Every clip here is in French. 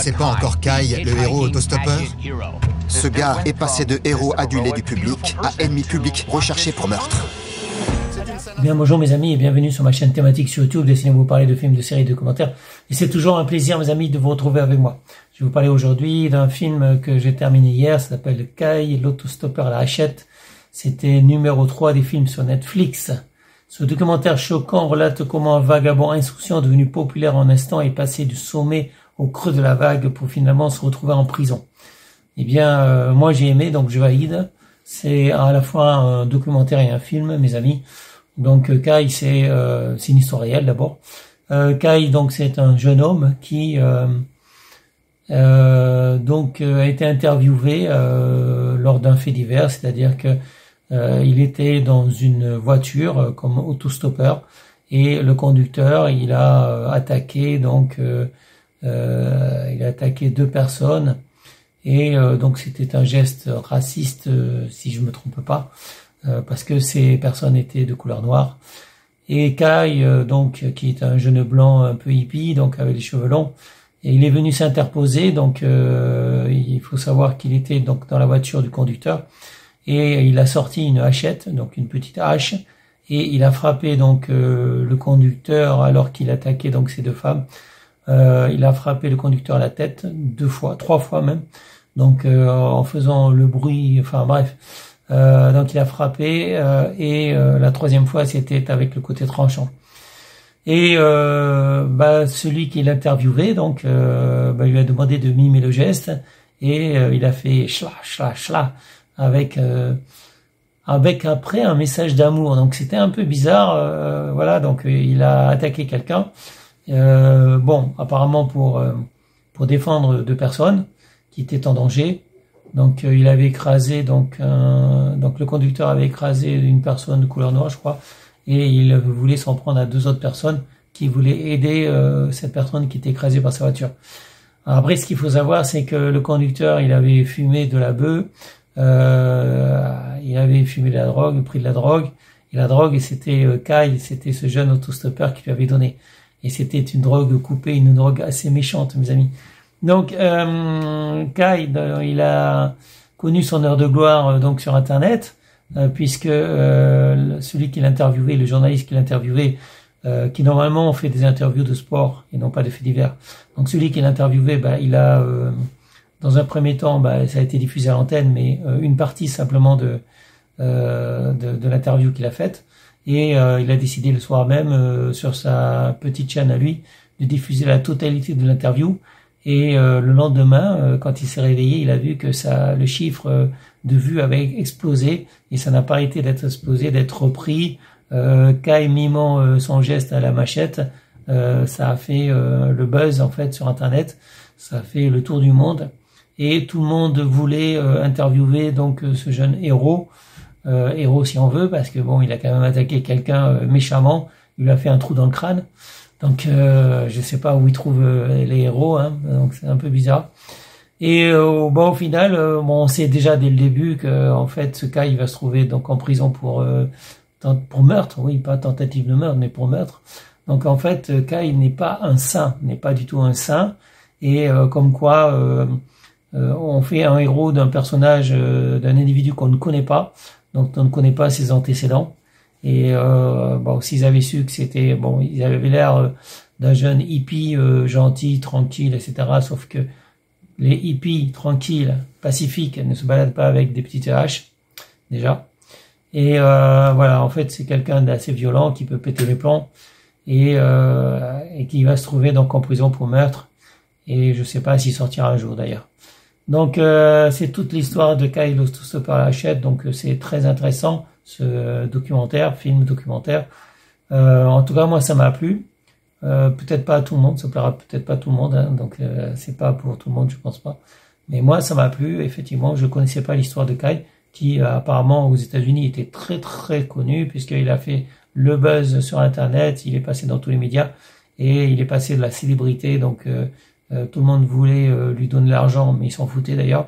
connaissez pas encore Kai, le héros autostoppeur? Ce gars est passé de héros adulé du public à ennemi public recherché pour meurtre. Bien, bonjour mes amis et bienvenue sur ma chaîne thématique sur YouTube destinée à vous parler de films, de séries, de commentaires. Et c'est toujours un plaisir mes amis de vous retrouver avec moi. Je vais vous parler aujourd'hui d'un film que j'ai terminé hier, ça s'appelle Kai, l'autostoppeur à la hachette. C'était numéro 3 des films sur Netflix. Ce documentaire choquant relate comment un vagabond insouciant devenu populaire en un instant est passé du sommet au creux de la vague pour finalement se retrouver en prison. Eh bien, moi j'ai aimé, donc je valide. C'est à la fois un documentaire et un film, mes amis. Donc Kai, c'est une histoire réelle d'abord. Kai, donc c'est un jeune homme qui a été interviewé lors d'un fait divers, c'est-à-dire que il était dans une voiture comme autostoppeur et le conducteur il a attaqué deux personnes et donc c'était un geste raciste si je me trompe pas parce que ces personnes étaient de couleur noire et Kai qui est un jeune blanc un peu hippie donc avec les cheveux longs et il est venu s'interposer donc il faut savoir qu'il était donc dans la voiture du conducteur. Et il a sorti une hachette, donc une petite hache, et il a frappé donc le conducteur alors qu'il attaquait donc ces deux femmes. Il a frappé le conducteur à la tête 2 fois, 3 fois même, donc en faisant le bruit, enfin bref. Donc il a frappé et la 3e fois c'était avec le côté tranchant. Et celui qui l'interviewait donc il lui a demandé de mimer le geste et il a fait chla chla chla. Avec après un message d'amour, donc c'était un peu bizarre, voilà, donc il a attaqué quelqu'un, apparemment pour défendre 2 personnes qui étaient en danger, donc il avait écrasé donc le conducteur avait écrasé une personne de couleur noire je crois, et il voulait s'en prendre à 2 autres personnes qui voulaient aider cette personne qui était écrasée par sa voiture. Alors après ce qu'il faut savoir c'est que le conducteur il avait fumé de la beuh. Il avait fumé de la drogue, pris de la drogue, et la drogue, c'était Kai, c'était ce jeune autostoppeur qui lui avait donné. Et c'était une drogue coupée, une drogue assez méchante, mes amis. Donc, Kai, il a connu son heure de gloire donc sur Internet, puisque celui qui l'interviewait, le journaliste qui l'interviewait, qui normalement fait des interviews de sport et non pas de faits divers. Donc, celui qui l'interviewait, il a dans un premier temps, ça a été diffusé à l'antenne, mais une partie simplement de l'interview qu'il a faite. Et il a décidé le soir même, sur sa petite chaîne à lui, de diffuser la totalité de l'interview. Et le lendemain, quand il s'est réveillé, il a vu que le chiffre de vues avait explosé. Et ça n'a pas été d'être explosé, d'être repris. Kai mimant son geste à la machette, ça a fait le buzz en fait sur Internet. Ça a fait le tour du monde. Et tout le monde voulait interviewer donc ce jeune héros si on veut, parce que il a quand même attaqué quelqu'un méchamment, il lui a fait un trou dans le crâne. Donc je sais pas où il trouve les héros, donc c'est un peu bizarre. Et au final, on sait déjà dès le début que en fait ce cas il va se trouver donc en prison pour meurtre, oui, pas tentative de meurtre, mais pour meurtre. Donc en fait, Kai n'est pas un saint, n'est pas du tout un saint, et comme quoi. On fait un héros d'un personnage, d'un individu qu'on ne connaît pas, donc on ne connaît pas ses antécédents. Et s'ils avaient su que c'était, ils avaient l'air d'un jeune hippie gentil, tranquille, etc. Sauf que les hippies tranquilles, pacifiques, ne se baladent pas avec des petites haches, déjà. Et en fait, c'est quelqu'un d'assez violent qui peut péter les plombs et qui va se trouver donc en prison pour meurtre. Et je sais pas s'il sortira un jour d'ailleurs. Donc c'est toute l'histoire de Kai l'autostoppeur à la hachette, donc c'est très intéressant ce film documentaire. En tout cas moi ça m'a plu, peut-être pas à tout le monde, ça plaira peut-être pas à tout le monde, donc c'est pas pour tout le monde je pense pas. Mais moi ça m'a plu, effectivement je connaissais pas l'histoire de Kai qui apparemment aux États-Unis était très très connu puisqu'il a fait le buzz sur Internet, il est passé dans tous les médias et il est passé de la célébrité donc tout le monde voulait lui donner l'argent, mais il s'en foutait d'ailleurs.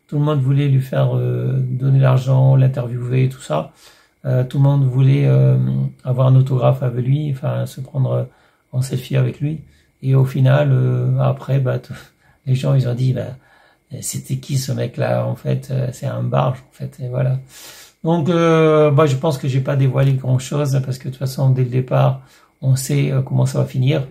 Tout le monde voulait lui faire donner l'argent, l'interviewer, tout ça. Tout le monde voulait avoir un autographe avec lui, enfin se prendre en selfie avec lui. Et au final, après, les gens ils ont dit c'était qui ce mec-là, en fait, c'est un barge, en fait, et voilà. Donc, je pense que j'ai pas dévoilé grand-chose, parce que de toute façon, dès le départ, on sait comment ça va finir.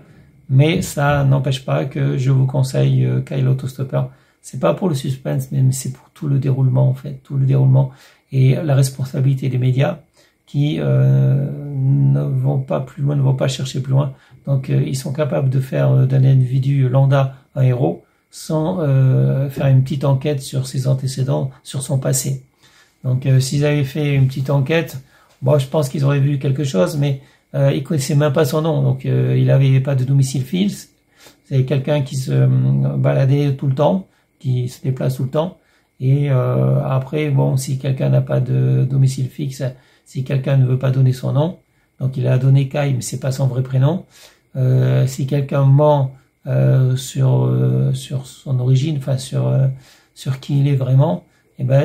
Mais ça n'empêche pas que je vous conseille Kyle Autostopper. C'est pas pour le suspense, mais c'est pour tout le déroulement, en fait, tout le déroulement et la responsabilité des médias qui ne vont pas plus loin, ne vont pas chercher plus loin. Donc, ils sont capables de faire d'un individu lambda un héros, sans faire une petite enquête sur ses antécédents, sur son passé. Donc s'ils avaient fait une petite enquête, je pense qu'ils auraient vu quelque chose, mais ils connaissaient même pas son nom, donc il avait pas de domicile fixe. C'est quelqu'un qui se baladait tout le temps, qui se déplace tout le temps. Et après, si quelqu'un n'a pas de domicile fixe, si quelqu'un ne veut pas donner son nom, donc il a donné Kai, mais c'est pas son vrai prénom. Si quelqu'un ment sur son origine, enfin sur qui il est vraiment,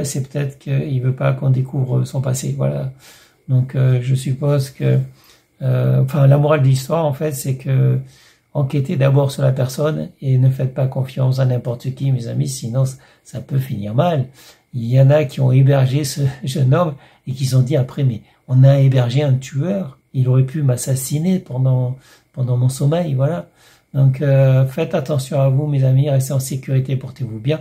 c'est peut-être qu'il veut pas qu'on découvre son passé, voilà. Donc je suppose que la morale de l'histoire, en fait, c'est que enquêtez d'abord sur la personne et ne faites pas confiance à n'importe qui, mes amis, sinon ça peut finir mal. Il y en a qui ont hébergé ce jeune homme et qui se sont dit après, mais on a hébergé un tueur, il aurait pu m'assassiner pendant mon sommeil, voilà. Donc faites attention à vous, mes amis, restez en sécurité, portez-vous bien.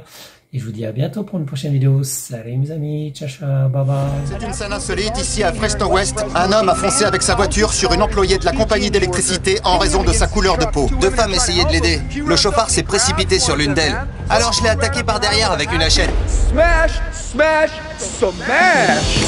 Et je vous dis à bientôt pour une prochaine vidéo. Salut mes amis, ciao ciao, bye bye. C'est une scène insolite ici à Fresno West. Un homme a foncé avec sa voiture sur une employée de la compagnie d'électricité en raison de sa couleur de peau. Deux femmes essayaient de l'aider. Le chauffard s'est précipité sur l'une d'elles. Alors je l'ai attaqué par derrière avec une hachette. Smash, smash, smash.